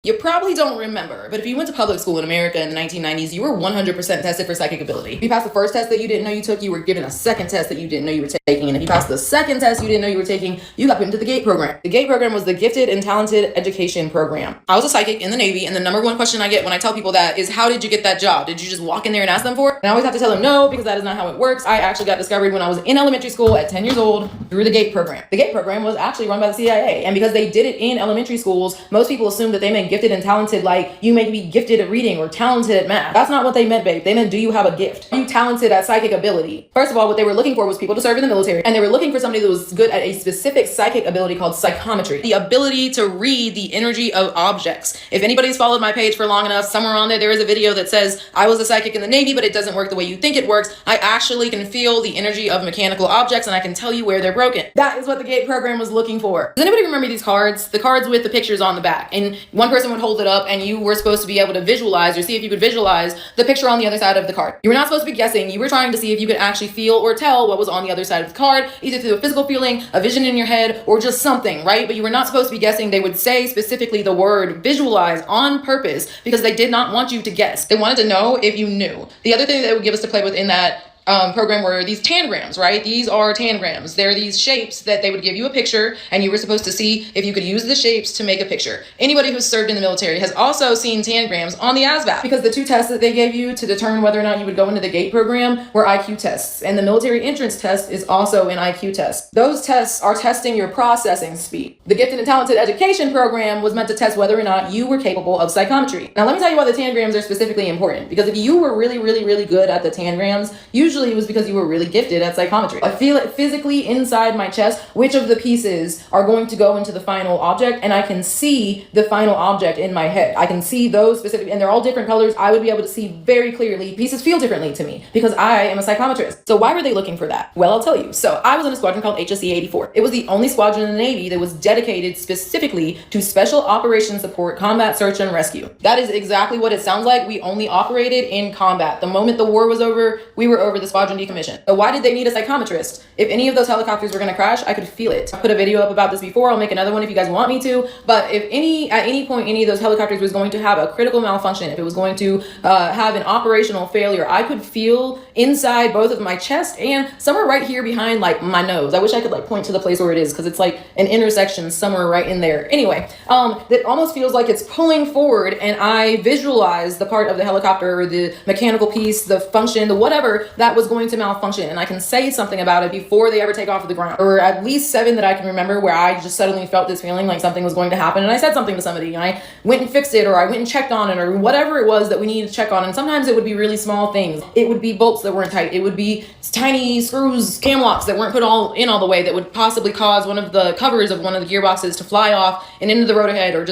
You probably don't remember, but if you went to public school in America in the 1990s, you were 100% tested for psychic ability. If you passed the first test that you didn't know you took, you were given a second test that you didn't know you were taking. And if you passed the second test you didn't know you were taking, you got put into the GATE program. The GATE program was the Gifted and Talented Education Program. I was a psychic in the Navy, and the number one question I get when I tell people that is, how did you get that job? Did you just walk in there and ask them for it? And I always have to tell them no, because that is not how it works. I actually got discovered when I was in elementary school at 10 years old through the GATE program. The GATE program was actually run by the CIA. And because they did it in elementary schools, most people assumed that they meant gifted and talented, like you may be gifted at reading or talented at math. That's not what they meant, babe. They meant, do you have a gift? Are you talented at psychic ability? First of all, what they were looking for was people to serve in the military, and they were looking for somebody that was good at a specific psychic ability called psychometry, the ability to read the energy of objects. If anybody's followed my page for long enough, somewhere on there is a video that says I was a psychic in the Navy, but it doesn't work the way you think it works. I actually can feel the energy of mechanical objects, and I can tell you where they're broken. That is what the GATE program was looking for. Does anybody remember these cards? The cards with the pictures on the back, and one person would hold it up, and you were supposed to be able to visualize or see if you could visualize the picture on the other side of the card. You were not supposed to be guessing. You were trying to see if you could actually feel or tell what was on the other side of the card, either through a physical feeling, a vision in your head, or just something, right? But you were not supposed to be guessing. They would say specifically the word visualize on purpose because they did not want you to guess. They wanted to know if you knew. The other thing they would give us to play with in that program were these tangrams, right? These are tangrams. They're these shapes that they would give you a picture, and you were supposed to see if you could use the shapes to make a picture. Anybody who's served in the military has also seen tangrams on the ASVAB, because the two tests that they gave you to determine whether or not you would go into the GATE program were IQ tests, and the military entrance test is also an IQ test. Those tests are testing your processing speed. The Gifted and Talented Education Program was meant to test whether or not you were capable of psychometry. Now let me tell you why the tangrams are specifically important, because if you were really good at the tangrams, usually it was because you were really gifted at psychometry. I feel it physically inside my chest, which of the pieces are going to go into the final object, and I can see the final object in my head. I can see those specific, and they're all different colors. I would be able to see very clearly. Pieces feel differently to me because I am a psychometrist. So why were they looking for that? Well, I'll tell you. So I was in a squadron called HSE 84. It was the only squadron in the Navy that was dedicated specifically to special operations support, combat, search, and rescue. That is exactly what it sounds like. We only operated in combat. The moment the war was over, we were over the squadron decommission. So why did they need a psychometrist? If any of those helicopters were going to crash, I could feel it. I put a video up about this before. I'll make another one if you guys want me to. But if at any point any of those helicopters was going to have a critical malfunction, if it was going to have an operational failure, I could feel inside both of my chest and somewhere right here behind like my nose. I wish I could like point to the place where it is, because it's like an intersection somewhere right in there. Anyway, that almost feels like it's pulling forward, and I visualize the part of the helicopter or the mechanical piece, the function, the whatever that was going to malfunction, and I can say something about it before they ever take off of the ground. Or at least 7 that I can remember where I just suddenly felt this feeling like something was going to happen, and I said something to somebody, and I went and fixed it, or I went and checked on it, or whatever it was that we needed to check on. And sometimes it would be really small things. It would be bolts that weren't tight. It would be tiny screws, cam locks that weren't put all the way, that would possibly cause one of the covers of one of the gearboxes to fly off and into the road ahead, or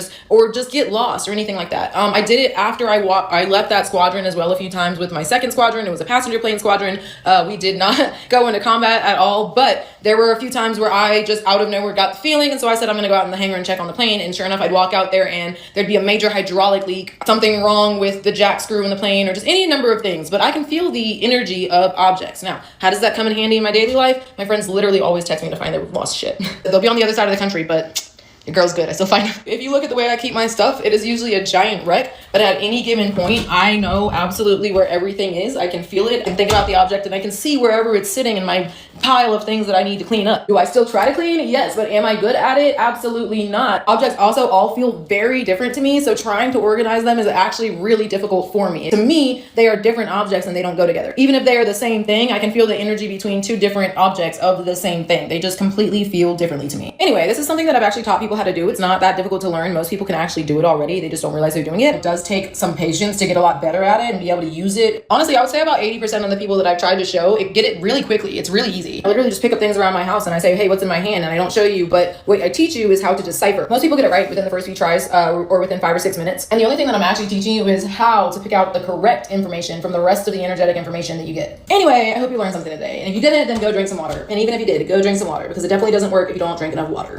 just get lost or anything like that. I did it after I left that squadron as well a few times with my second squadron. It was a passenger plane squadron. We did not go into combat at all, but there were a few times where I just out of nowhere got the feeling, and so I said I'm going to go out in the hangar and check on the plane, and sure enough, I'd walk out there and there'd be a major hydraulic leak, something wrong with the jack screw in the plane, or just any number of things. But I can feel the energy of objects. Now, how does that come in handy in my daily life? My friends literally always text me to find their lost shit. They'll be on the other side of the country, but your girl's good. I still find them. If you look at the way I keep my stuff, it is usually a giant wreck, but at any given point, I know absolutely where everything is. I can feel it and think about the object, and I can see wherever it's sitting in my pile of things that I need to clean up. Do I still try to clean? Yes, but am I good at it? Absolutely not. Objects also all feel very different to me, so trying to organize them is actually really difficult for me. To me, they are different objects and they don't go together. Even if they are the same thing, I can feel the energy between two different objects of the same thing. They just completely feel differently to me. Anyway, this is something that I've actually taught people how to do. It's not that difficult to learn. Most people can actually do it already. They just don't realize they're doing it. It does take some patience to get a lot better at it and be able to use it. Honestly, I would say about 80% of the people that I've tried to show get it really quickly. It's really easy. I literally just pick up things around my house and I say, hey, what's in my hand? And I don't show you, but what I teach you is how to decipher. Most people get it right within the first few tries or within 5 or 6 minutes. And the only thing that I'm actually teaching you is how to pick out the correct information from the rest of the energetic information that you get. Anyway, I hope you learned something today. And if you didn't, then go drink some water. And even if you did, go drink some water, because it definitely doesn't work if you don't drink enough water.